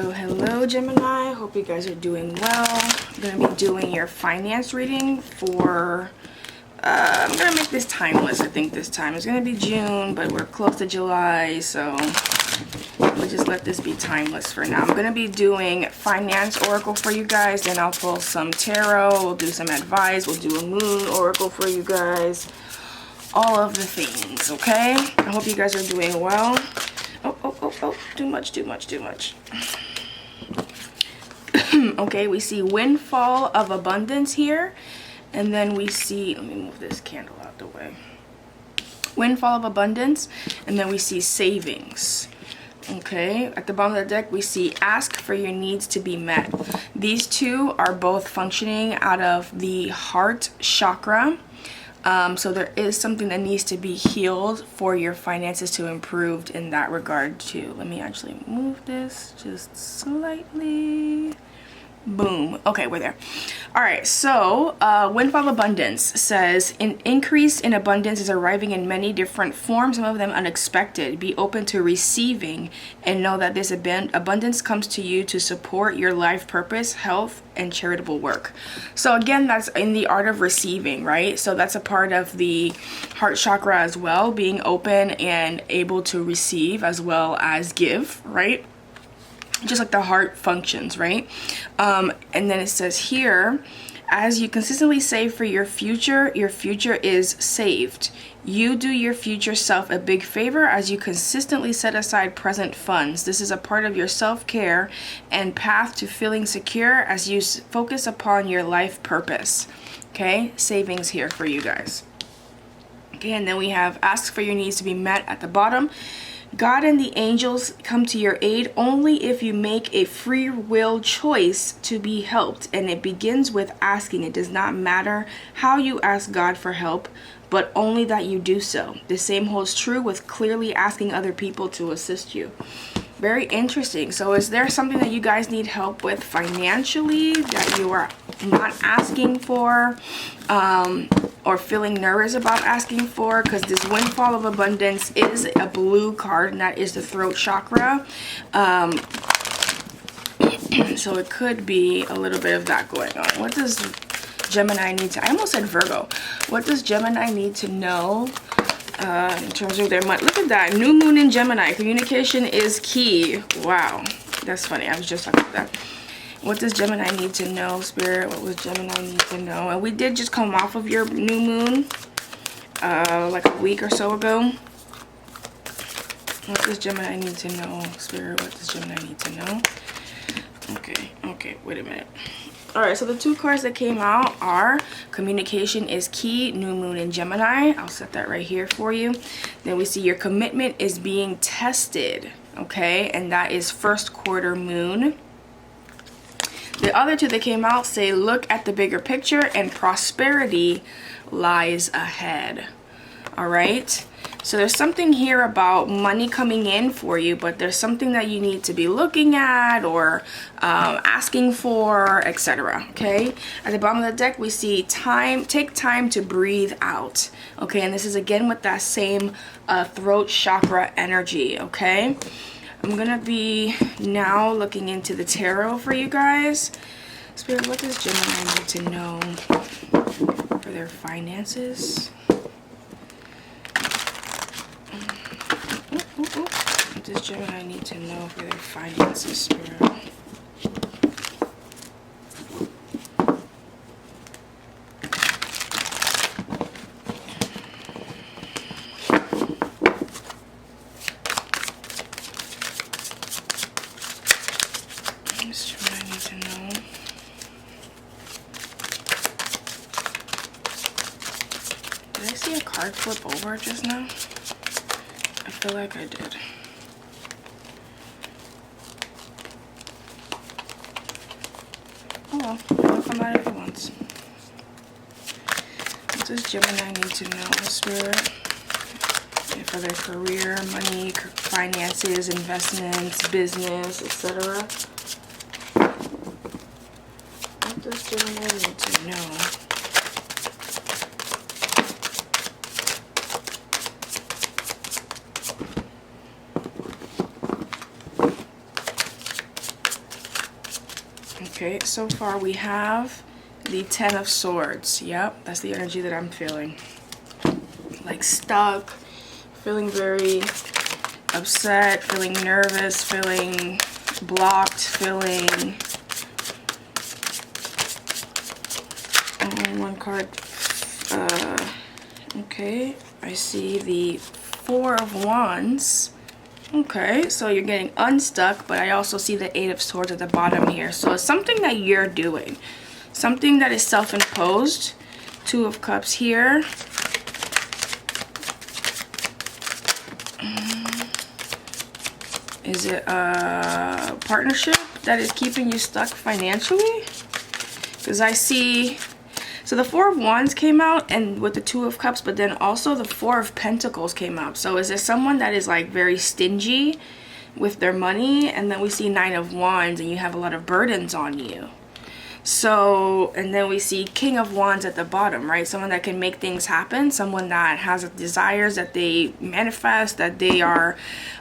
Hello, Gemini. Hope you guys are doing well. I'm going to be doing your finance reading for, I'm going to make this timeless, I think this time. It's going to be June, but we're close to July, so we'll just let this be timeless for now. I'm going to be doing finance oracle for you guys, then I'll pull some tarot, we'll do some advice, we'll do a moon oracle for you guys. All of the things, okay? I hope you guys are doing well. Oh, too much. Okay, we see windfall of abundance here. And then we see, let me move this candle out the way. Windfall of abundance. And then we see savings. Okay, at the bottom of the deck, we see ask for your needs to be met. These two are both functioning out of the heart chakra. So there is something that needs to be healed for your finances to improve in that regard too. Let me actually move this just slightly. Boom. Okay, we're there. All right, so windfall abundance says an increase in abundance is arriving in many different forms, some of them unexpected. Be open to receiving and know that this abundance comes to you to support your life purpose, health, and charitable work. So again, that's in the art of receiving, right? So that's a part of the heart chakra as well, being open and able to receive as well as give, right? Just like the heart functions, right? And then it says here, as you consistently save for your future is saved. You do your future self a big favor as you consistently set aside present funds. This is a part of your self-care and path to feeling secure as you focus upon your life purpose. Okay, savings here for you guys. Okay, and then we have ask for your needs to be met at the bottom. God and the angels come to your aid only if you make a free will choice to be helped. And it begins with asking. It does not matter how you ask God for help, but only that you do so. The same holds true with clearly asking other people to assist you. Very interesting. So is there something that you guys need help with financially that you are not asking for or feeling nervous about asking for? Because this windfall of abundance is a blue card, and that is the throat chakra. So it could be a little bit of that going on. What does Gemini need to, I almost said Virgo. What does Gemini need to know in terms of their money? Look at that, new moon in Gemini. Communication is key. Wow, that's funny. I was just talking about that. What does Gemini need to know, Spirit? What does Gemini need to know? And we did just come off of your new moon like a week or so ago. What does Gemini need to know, Spirit? What does Gemini need to know? Okay, wait a minute. All right, so the two cards that came out are communication is key, new moon in Gemini. I'll set that right here for you. Then we see your commitment is being tested, okay? And that is first quarter moon. The other two that came out say look at the bigger picture and prosperity lies ahead. All right? So there's something here about money coming in for you, but there's something that you need to be looking at or asking for, etc. Okay? At the bottom of the deck, we see take time to breathe out. Okay? And this is again with that same throat chakra energy. Okay? I'm going to be now looking into the tarot for you guys. Spirit, what does Gemini need to know for their finances? What does Gemini need to know for their finances, Spirit? Did I see a card flip over just now? I feel like I did. Oh well, it'll come out if it wants. What does Gemini need to know, Spirit? For their career, money, finances, investments, business, etc. What does Gemini need to know? Okay, so far we have the Ten of Swords. Yep, that's the energy that I'm feeling. Like stuck, feeling very upset, feeling nervous, feeling blocked, feeling... one card. Okay, I see the Four of Wands. Okay, so you're getting unstuck, but I also see the Eight of Swords at the bottom here. So it's something that you're doing. Something that is self-imposed. Two of Cups here. Is it a partnership that is keeping you stuck financially? Because I see... So the Four of Wands came out, and with the Two of Cups, but then also the Four of Pentacles came out. So is there someone that is like very stingy with their money? And then we see Nine of Wands, and you have a lot of burdens on you. So, and then we see King of Wands at the bottom, right? Someone that can make things happen, someone that has desires that they manifest, that they are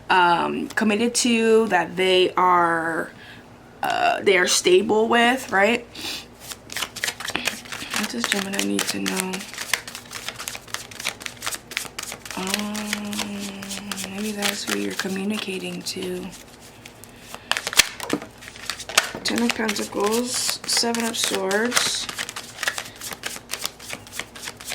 committed to, that they are stable with, right? What does Gemini need to know? Maybe that's who you're communicating to. Ten of Pentacles, Seven of Swords.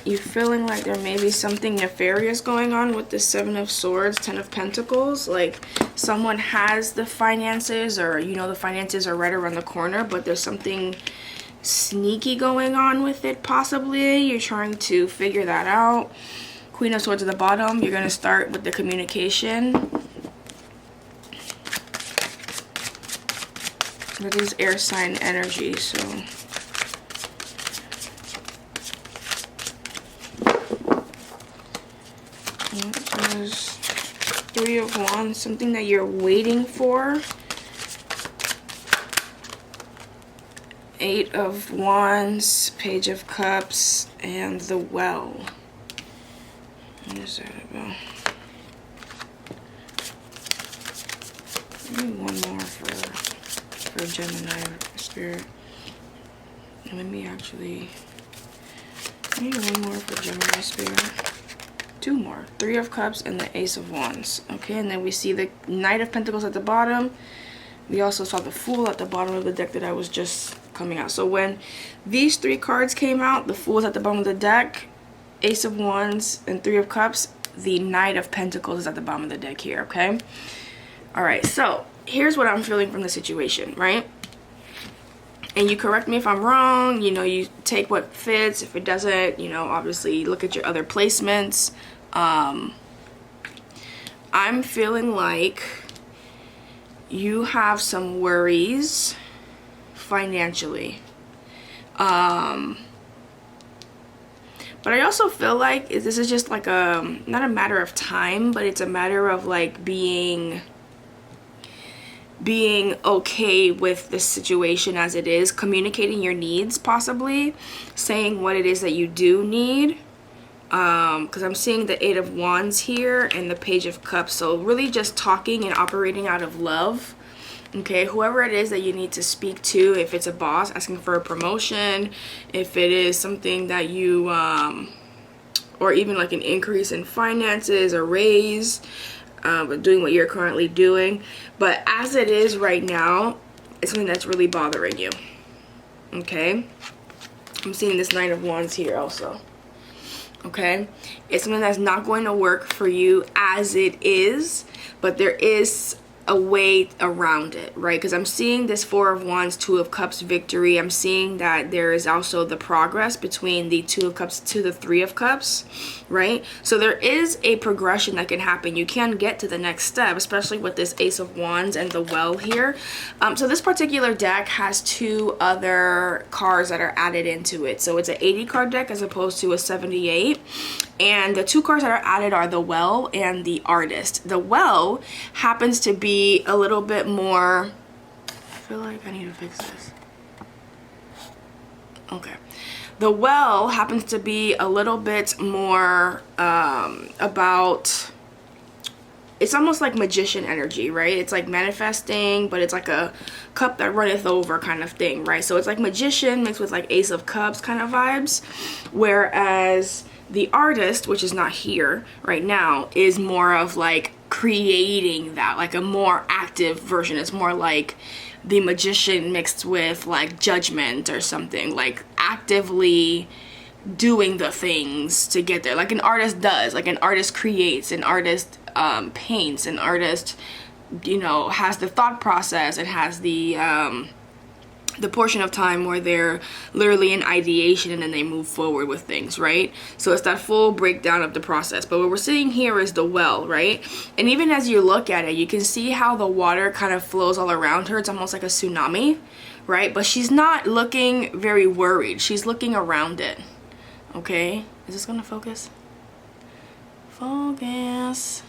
You're feeling like there may be something nefarious going on with the Seven of Swords, Ten of Pentacles. Like someone has the finances, or you know the finances are right around the corner, but there's something sneaky going on with it possibly. You're trying to figure that out. Queen of Swords at the bottom. You're going to start with the communication. That is air sign energy, so there's Three of Wands, something that you're waiting for. Eight of Wands, Page of Cups, and the Well. What is that about? Maybe one more for Gemini Spirit. Maybe one more for Gemini Spirit. Two more. Three of Cups and the Ace of Wands. Okay, and then we see the Knight of Pentacles at the bottom. We also saw the Fool at the bottom of the deck that I was just coming out. So when these three cards came out, the Fool is at the bottom of the deck, Ace of Wands, and Three of Cups. The Knight of Pentacles is at the bottom of the deck here, okay? Alright, so here's what I'm feeling from the situation, right? And you correct me if I'm wrong, you know, you take what fits. If it doesn't, you know, obviously look at your other placements. I'm feeling like you have some worries financially. But I also feel like this is just like not a matter of time, but it's a matter of like being okay with the situation as it is, communicating your needs, possibly saying what it is that you do need, because I'm seeing the Eight of Wands here and the Page of Cups. So really just talking and operating out of love. Okay, whoever it is that you need to speak to, if it's a boss asking for a promotion, if it is something that you or even like an increase in finances, a raise, doing what you're currently doing. But as it is right now, it's something that's really bothering you. Okay, I'm seeing this Knight of Wands here also. Okay, it's something that's not going to work for you as it is, but there is a way around it, right? Because I'm seeing this Four of Wands, Two of Cups victory. I'm seeing that there is also the progress between the Two of Cups to the Three of Cups, right? So there is a progression that can happen. You can get to the next step, especially with this Ace of Wands and the Well here. So this particular deck has two other cards that are added into it. So it's an 80 card deck as opposed to a 78. And the two cards that are added are the Well and the Artist. The Well happens to be a little bit more... I feel like I need to fix this. Okay. The Well happens to be a little bit more about it's almost like magician energy, right? It's like manifesting, but it's like a cup that runneth over kind of thing, right? So it's like magician mixed with like Ace of Cups kind of vibes, whereas the artist, which is not here right now, is more of like creating that, like a more active version. It's more like the magician mixed with like judgment or something, like actively doing the things to get there, like an artist does. Like an artist creates, an artist paints, an artist, you know, has the thought process, it has the portion of time where they're literally in ideation and then they move forward with things, right? So it's that full breakdown of the process. But what we're seeing here is the well, right? And even as you look at it, you can see how the water kind of flows all around her. It's almost like a tsunami, right? But she's not looking very worried. She's looking around it. Okay, is this gonna focus? Focus.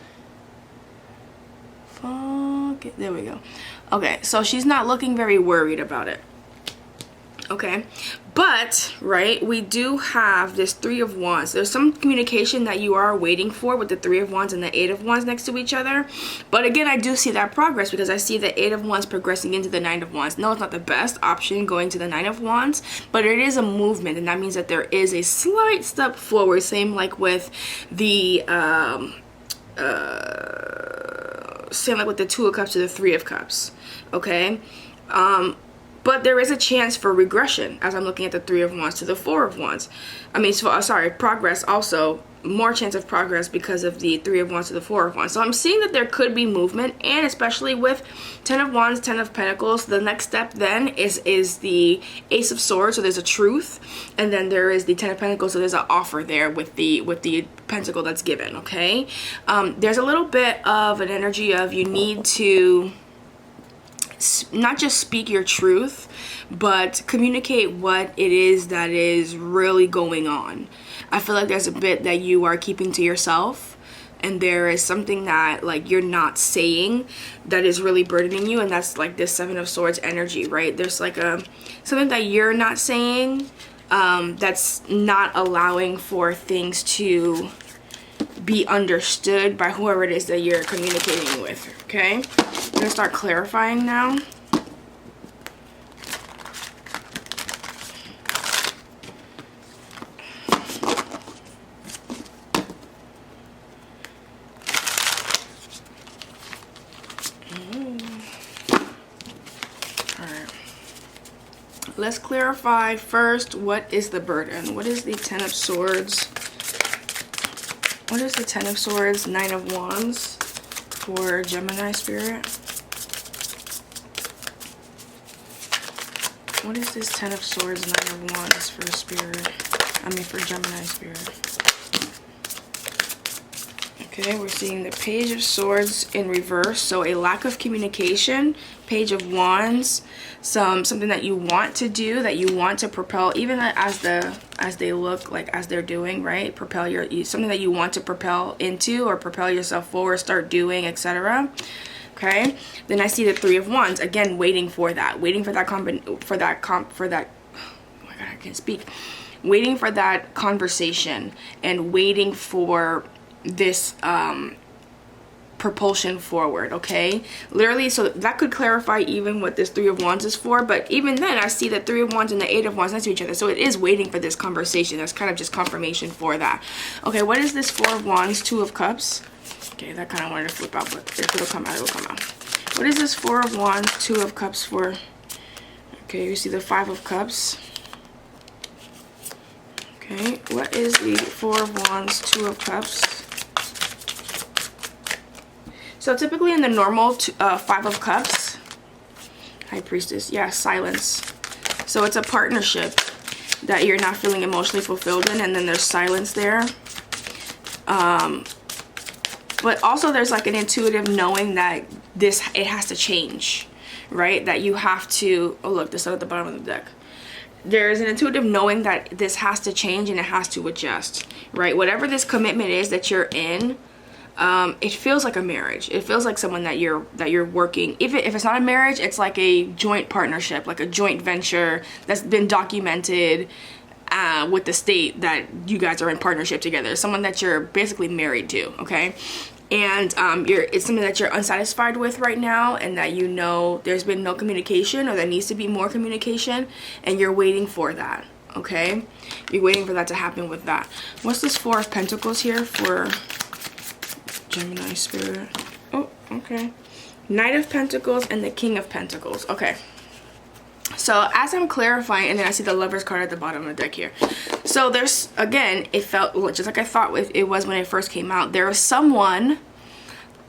Focus. There we go. Okay, so she's not looking very worried about it. Okay, but right, we do have this Three of Wands. There's some communication that you are waiting for with the Three of Wands and the Eight of Wands next to each other. But again, I do see that progress because I see the Eight of Wands progressing into the Nine of Wands. No, it's not the best option going to the Nine of Wands, but it is a movement, and that means that there is a slight step forward. Same like with the same like with the Two of Cups to the Three of Cups. Okay. But there is a chance for regression as I'm looking at the Three of Wands to the Four of Wands. I mean, sorry, progress also. More chance of progress because of the Three of Wands to the Four of Wands. So I'm seeing that there could be movement, and especially with Ten of Wands, Ten of Pentacles, the next step then is the Ace of Swords, so there's a truth, and then there is the Ten of Pentacles, so there's an offer there with the pentacle that's given, okay? There's a little bit of an energy of you need to not just speak your truth, but communicate what it is that is really going on. I feel like there's a bit that you are keeping to yourself, and there is something that like you're not saying that is really burdening you, and that's like this Seven of Swords energy, right? There's like something that you're not saying that's not allowing for things to be understood by whoever it is that you're communicating with, okay? I'm gonna start clarifying now. Let's clarify first, what is the burden? What is the Ten of Swords? What is the Ten of Swords, Nine of Wands for Gemini spirit? What is this Ten of Swords, Nine of Wands for spirit? I mean for Gemini spirit. Okay, we're seeing the Page of Swords in reverse, so a lack of communication. Page of Wands, something that you want to do, that you want to propel, even as they look like as they're doing, right? Propel something that you want to propel into or propel yourself forward, start doing, etc. Okay, then I see the Three of Wands again, waiting for that, oh my god, I can't speak. Waiting for that conversation and waiting for this propulsion forward, okay? Literally, so that could clarify even what this Three of Wands is for, but even then I see the Three of Wands and the Eight of Wands next to each other, so it is waiting for this conversation. That's kind of just confirmation for that. Okay, what is this Four of Wands, Two of Cups? Okay, that kind of wanted to flip out, but if it'll come out, it'll come out. What is this Four of Wands, Two of Cups for? Okay, you see the Five of Cups. Okay, what is the Four of Wands, Two of Cups? So typically in the normal Five of Cups, High Priestess, yeah, silence. So it's a partnership that you're not feeling emotionally fulfilled in, and then there's silence there. But also there's like an intuitive knowing that it has to change, right? That you have to, oh look, this is at the bottom of the deck. There's an intuitive knowing that this has to change and it has to adjust, right? Whatever this commitment is that you're in, it feels like a marriage. It feels like someone that you're working. If it's not a marriage, it's like a joint partnership, like a joint venture that's been documented with the state that you guys are in partnership together. Someone that you're basically married to, okay? and it's something that you're unsatisfied with right now, and that you know there's been no communication, or there needs to be more communication, and you're waiting for that. Okay, you're waiting for that to happen with that. What's this Four of Pentacles here for Gemini spirit? Oh, okay. Knight of Pentacles and the King of Pentacles. Okay. So as I'm clarifying, and then I see the Lover's card at the bottom of the deck here. So there's, again, it felt just like I thought it was when it first came out. There is someone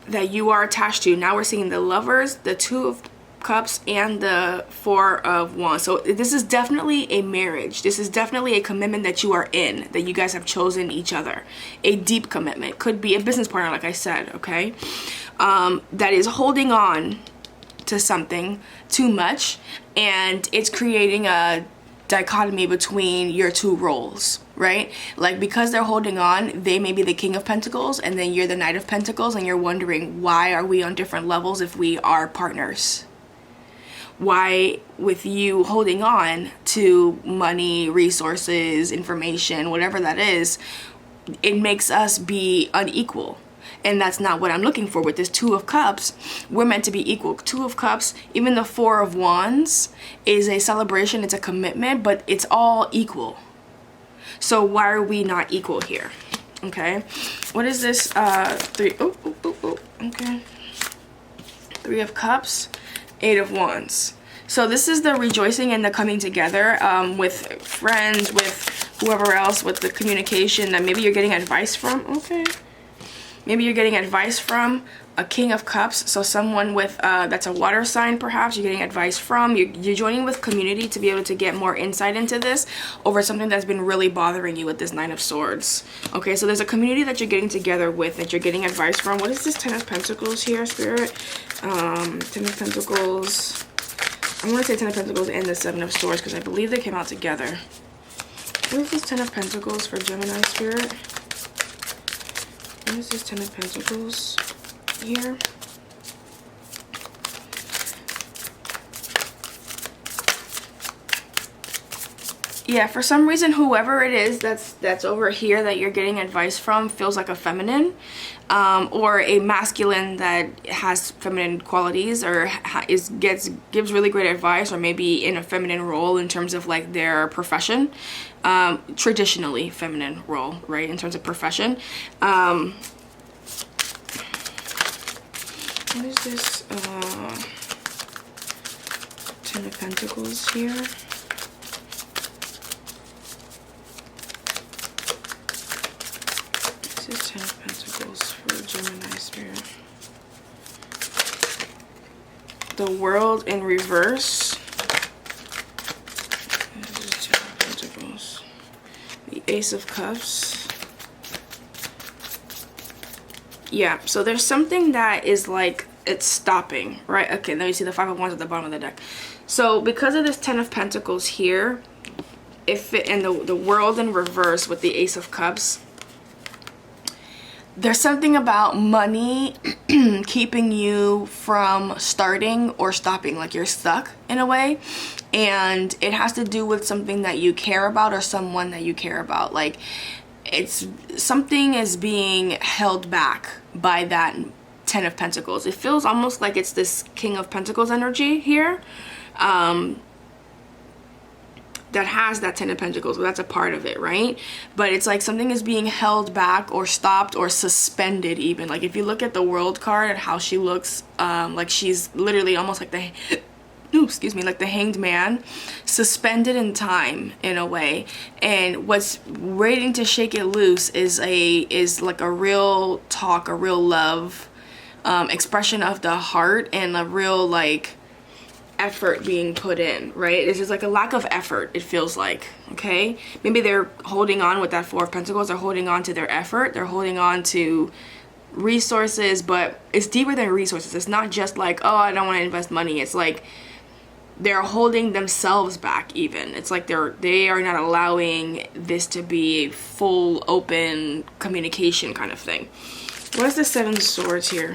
that you are attached to. Now we're seeing the Lovers, the Two of Cups, and the Four of Wands. So this is definitely a marriage. This is definitely a commitment that you are in, that you guys have chosen each other. A deep commitment. Could be a business partner, like I said, okay? That is holding on to something too much, and it's creating a dichotomy between your two roles, right? Like, because they're holding on, they may be the King of Pentacles and then you're the Knight of Pentacles, and you're wondering, why are we on different levels if we are partners? Why, with you holding on to money, resources, information, whatever that is, it makes us be unequal. And that's not what I'm looking for with this Two of Cups. We're meant to be equal. Two of Cups, even the Four of Wands is a celebration, it's a commitment, but it's all equal. So why are we not equal here? Okay. What is this? Okay. Three of Cups, Eight of Wands. So this is the rejoicing and the coming together with friends, with whoever else, with the communication that maybe you're getting advice from. Okay. Maybe you're getting advice from a King of Cups, so someone with that's a water sign, perhaps you're getting advice from. You're joining with community to be able to get more insight into this over something that's been really bothering you with this Nine of Swords. Okay, so there's a community that you're getting together with, that you're getting advice from. What is this Ten of Pentacles here, Spirit? Ten of Pentacles. I want to say Ten of Pentacles and the Seven of Swords because I believe they came out together. What is this Ten of Pentacles for Gemini, Spirit? What is this Ten of Pentacles here? Yeah, for some reason, whoever it is that's over here that you're getting advice from feels like a feminine, or a masculine that has feminine qualities, or gives really great advice, or maybe in a feminine role in terms of like their profession, traditionally feminine role, right, in terms of profession. What is this Ten of Pentacles here? This is Ten of Pentacles for Gemini spirit. The World in reverse. This is Ten of Pentacles. The Ace of Cups. Yeah, so there's something that is like, it's stopping, right? Okay, let me see the Five of Wands at the bottom of the deck. So because of this Ten of Pentacles here, and the World in reverse with the Ace of Cups, there's something about money keeping you from starting or stopping, like you're stuck in a way, and it has to do with something that you care about or someone that you care about. Like, it's something is being held back by that Ten of Pentacles. It feels almost like it's this King of Pentacles energy here, that has that Ten of Pentacles, but that's a part of it, right? But it's like something is being held back or stopped or suspended even. Like if you look at the World card and how she looks, like she's literally almost like the like the Hanged Man, suspended in time in a way. And what's waiting to shake it loose is like a real talk, a real love, expression of the heart, and a real like effort being put in, right? It's just like a lack of effort, it feels like. Okay, maybe they're holding on with that Four of Pentacles. They're holding on to their effort, they're holding on to resources, but it's deeper than resources. It's not just like, oh, I don't want to invest money. It's like they're holding themselves back even. It's like they are not allowing this to be a full open communication kind of thing. What is the Seven of Swords here?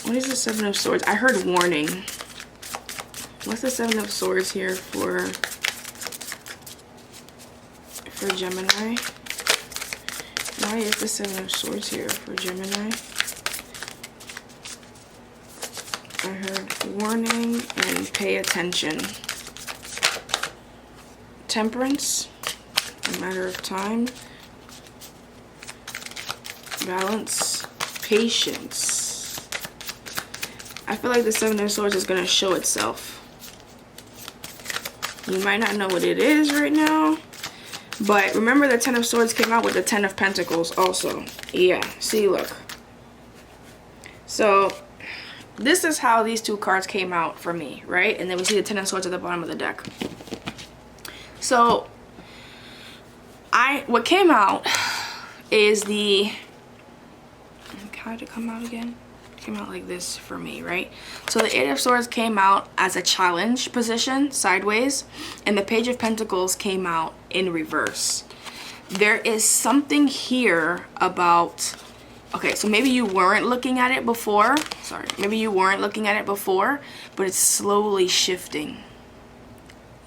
What is the Seven of Swords? I heard warning. What's the Seven of Swords here for Gemini? Why is the Seven of Swords here for Gemini? I heard warning and pay attention. Temperance, a matter of time. Balance, patience. I feel like the Seven of Swords is going to show itself. You might not know what it is right now, but remember the Ten of Swords came out with the Ten of Pentacles also. Yeah, see, look. So this is how these two cards came out for me, right? And then we see the Ten of Swords at the bottom of the deck. So what came out is the, how did it come out again? It came out like this for me, right? So the Eight of Swords came out as a challenge position, sideways, and the Page of Pentacles came out in reverse. There is something here about, okay, so maybe you weren't looking at it before. Sorry, maybe you weren't looking at it before, but it's slowly shifting.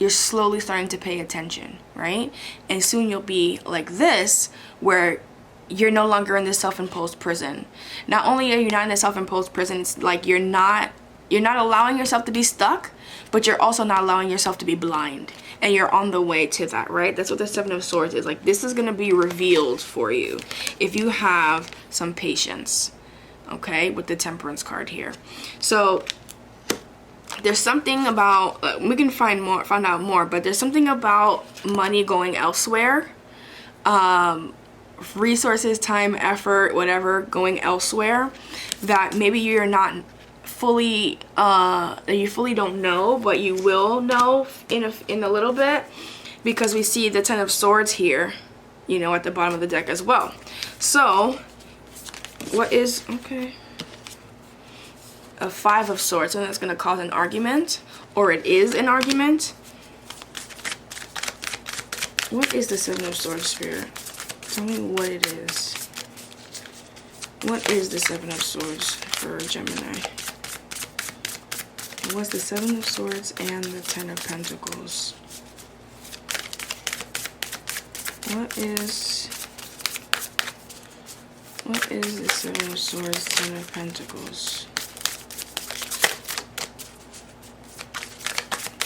You're slowly starting to pay attention, right? And soon you'll be like this, where you're no longer in this self-imposed prison. Not only are you not in this self-imposed prison, it's like you're not allowing yourself to be stuck, but you're also not allowing yourself to be blind. And you're on the way to that, right? That's what the Seven of Swords is. Like, this is going to be revealed for you if you have some patience, okay, with the Temperance card here. So there's something about, we can find out more, but there's something about money going elsewhere. Resources, time, effort, whatever, going elsewhere that maybe you're not fully, you fully don't know, but you will know in a little bit, because we see the Ten of Swords here, you know, at the bottom of the deck as well. So what is, okay, a Five of Swords, and that's going to cause an argument, or it is an argument. What is the Seven of Swords, Spirit? Tell me what it is. What is the Seven of Swords for Gemini? What's the Seven of Swords and the Ten of Pentacles? What is the Seven of Swords, Ten of Pentacles?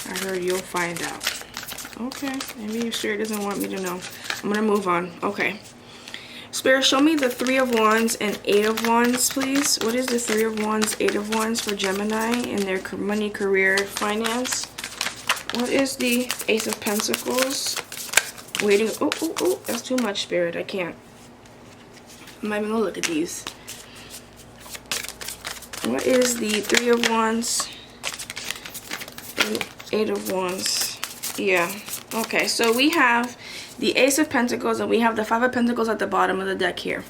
I heard you'll find out. Okay, maybe your Spirit doesn't want me to know. I'm gonna move on. Okay. Spirit, show me the Three of Wands and Eight of Wands, please. What is the Three of Wands, Eight of Wands for Gemini in their money, career, finance? What is the Ace of Pentacles? Waiting. Oh, that's too much, Spirit. I can't. I'm not even gonna look at these. What is the Three of Wands? Eight of Wands. Yeah. Okay, so we have the Ace of Pentacles and we have the Five of Pentacles at the bottom of the deck here.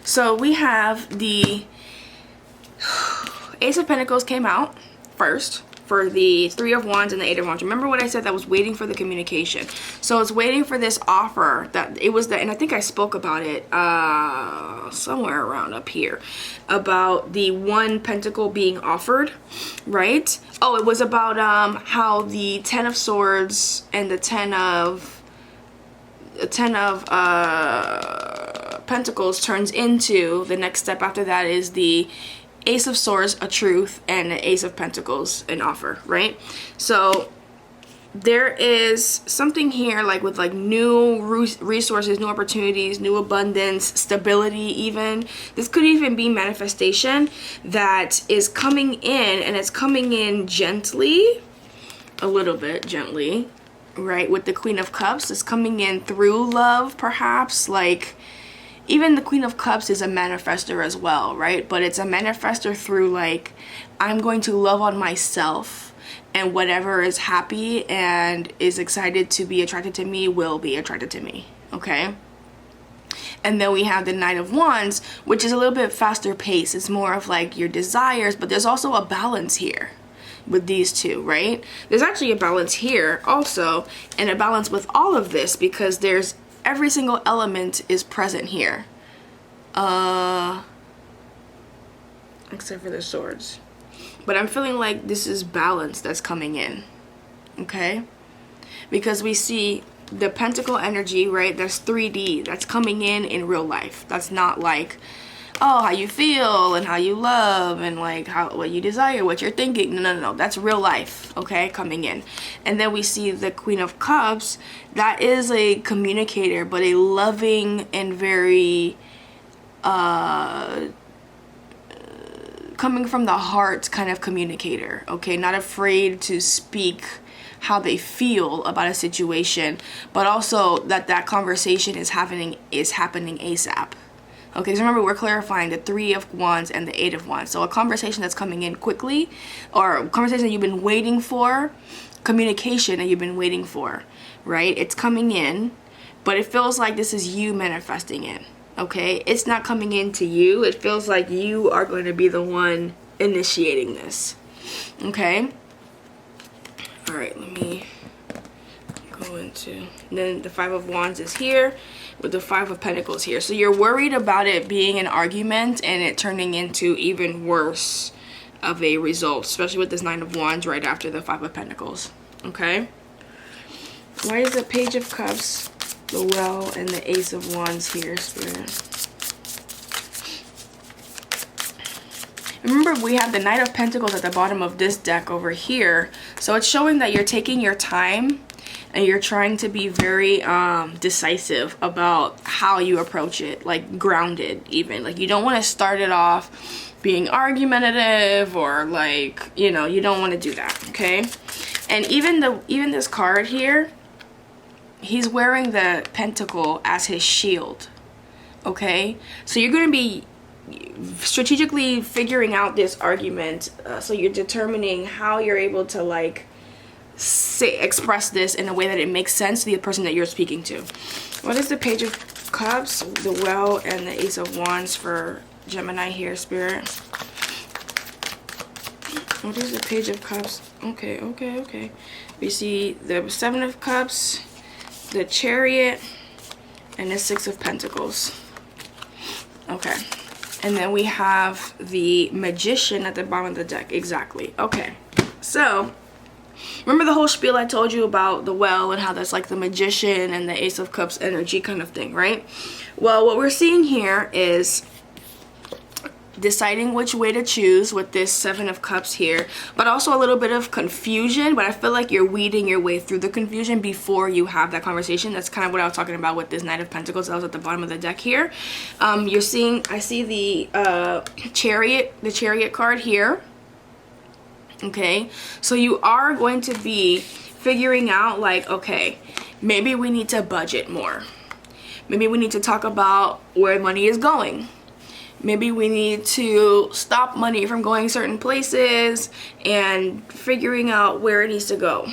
So we have the Ace of Pentacles came out first for the Three of Wands and the Eight of Wands. Remember what I said, that was waiting for the communication. So it's waiting for this offer that it was and I think I spoke about it somewhere around up here, about the one pentacle being offered, right? Oh, it was about how the Ten of Swords and the Ten of Pentacles turns into, the next step after that is the Ace of Swords, a truth, and the Ace of Pentacles, an offer, right? So there is something here like with like new resources, new opportunities, new abundance, stability even. This could even be manifestation that is coming in, and it's coming in gently, a little bit gently, right? With the Queen of Cups, it's coming in through love, perhaps. Like, even the Queen of Cups is a manifester as well, right? But it's a manifester through like, I'm going to love on myself, and whatever is happy and is excited to be attracted to me will be attracted to me, okay? And then we have the Knight of Wands, which is a little bit faster pace. It's more of like your desires, but there's also a balance here with these two, right? There's actually a balance here also, and a balance with all of this, because there's every single element is present here. Except for the swords. But I'm feeling like this is balance that's coming in, okay? Because we see the pentacle energy, right? That's 3D. That's coming in real life. That's not like oh, how you feel and how you love and like what you desire, what you're thinking. No. That's real life, okay, coming in. And then we see the Queen of Cups. That is a communicator, but a loving and very coming from the heart kind of communicator, okay? Not afraid to speak how they feel about a situation, but also that conversation is happening ASAP. Okay, so remember, we're clarifying the 3 of Wands and the 8 of Wands. So a conversation that's coming in quickly, or a conversation that you've been waiting for, communication that you've been waiting for, right? It's coming in, but it feels like this is you manifesting it. Okay, it's not coming into you. It feels like you are going to be the one initiating this. Okay. All right, let me go into, then the 5 of Wands is here with the 5 of Pentacles here. So you're worried about it being an argument and it turning into even worse of a result, especially with this 9 of Wands right after the 5 of Pentacles. Okay. Why is the Page of Cups, the Well, and the Ace of Wands here, Spirit? Remember, we have the Knight of Pentacles at the bottom of this deck over here. So it's showing that you're taking your time and you're trying to be very decisive about how you approach it, like grounded even. Like you don't want to start it off being argumentative or like, you know, you don't want to do that, okay? And even this card here, he's wearing the pentacle as his shield, okay? So you're going to be strategically figuring out this argument, so you're determining how you're able to like express this in a way that it makes sense to the person that you're speaking to. What is the Page of Cups, the Well, and the Ace of Wands for Gemini here, Spirit? What is the Page of Cups? Okay. We see the 7 of Cups, the Chariot, and the 6 of Pentacles. Okay. And then we have the Magician at the bottom of the deck. Exactly. Okay. So, remember the whole spiel I told you about the Well and how that's like the Magician and the Ace of Cups energy kind of thing, right? Well, what we're seeing here is deciding which way to choose with this 7 of Cups here, but also a little bit of confusion, but I feel like you're weeding your way through the confusion before you have that conversation. That's kind of what I was talking about with this Knight of Pentacles that was at the bottom of the deck here. I see the Chariot card here. Okay, so you are going to be figuring out like, okay, maybe we need to budget more. Maybe we need to talk about where money is going. Maybe we need to stop money from going certain places and figuring out where it needs to go,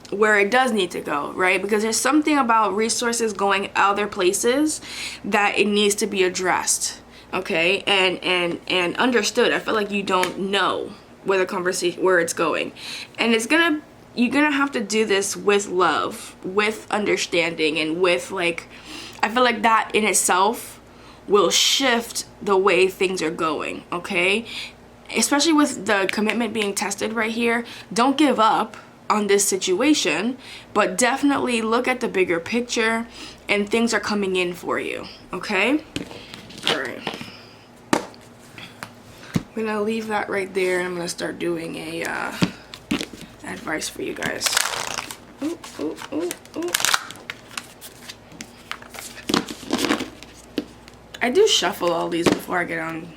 where it does need to go, right? Because there's something about resources going other places that it needs to be addressed, okay? And understood. I feel like you don't know where the conversation, where it's going. And you're gonna have to do this with love, with understanding, and with like, I feel like that in itself will shift the way things are going, okay? Especially with the commitment being tested right here. Don't give up on this situation, but definitely look at the bigger picture and things are coming in for you, okay? All right. I'm gonna leave that right there and I'm gonna start doing a advice for you guys. Ooh. I do shuffle all these before I get on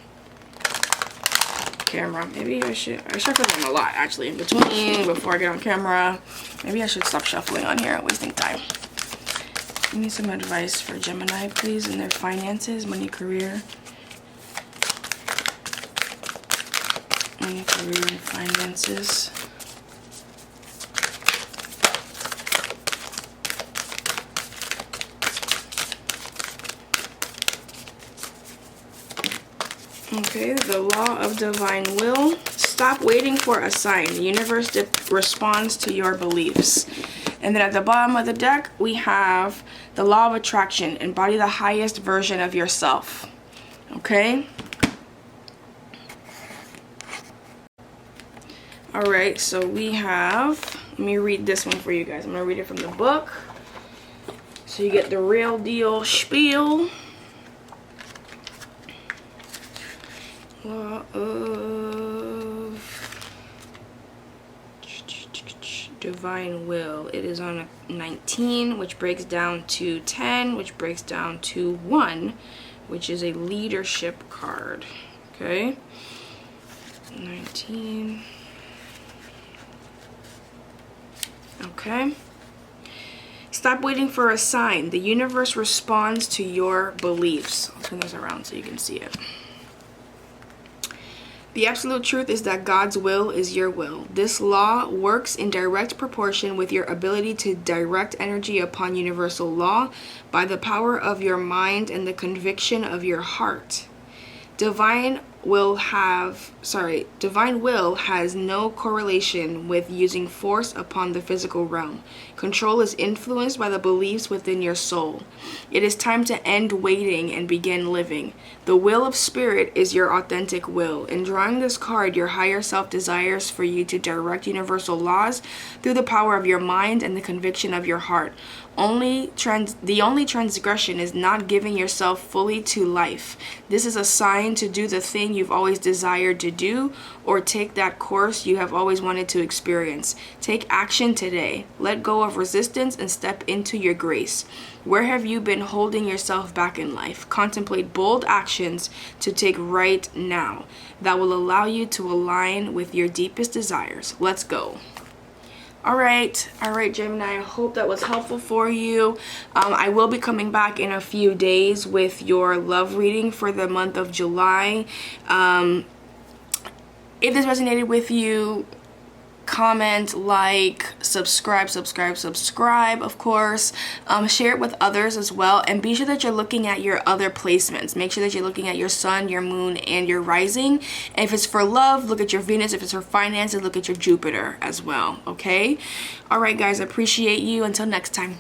camera. Maybe I shuffle them a lot actually in between, before I get on camera. Maybe I should stop shuffling on here, wasting time. Give me some advice for Gemini, please, in their finances, money, career. Money, career, and finances. Okay, the law of divine will. Stop waiting for a sign. The universe responds to your beliefs. And then at the bottom of the deck, we have the law of attraction. Embody the highest version of yourself. Okay? Alright, so we have, let me read this one for you guys. I'm going to read it from the book. So you get the real deal spiel. Law of divine will. It is on a 19, which breaks down to 10, which breaks down to 1, which is a leadership card. Okay, 19. Okay. Stop waiting for a sign. The universe responds to your beliefs. I'll turn this around so you can see it. The absolute truth is that God's will is your will. This law works in direct proportion with your ability to direct energy upon universal law by the power of your mind and the conviction of your heart. Divine will has no correlation with using force upon the physical realm. Control is influenced by the beliefs within your soul. It is time to end waiting and begin living. The will of spirit is your authentic will. In drawing this card, your higher self desires for you to direct universal laws through the power of your mind and the conviction of your heart. The only transgression is not giving yourself fully to life. This is a sign to do the thing you've always desired to do, or take that course you have always wanted to experience. Take action today. Let go of resistance and step into your grace. Where have you been holding yourself back in life? Contemplate bold actions to take right now that will allow you to align with your deepest desires. Let's go. All right, Gemini, I hope that was helpful for you. I will be coming back in a few days with your love reading for the month of July. If this resonated with you, comment, like, subscribe, of course. Share it with others as well, and be sure that you're looking at your other placements. Make sure that you're looking at your sun, your moon, and your rising. And if it's for love, look at your Venus. If it's for finances, look at your Jupiter as well. Okay? All right, guys, I appreciate you. Until next time.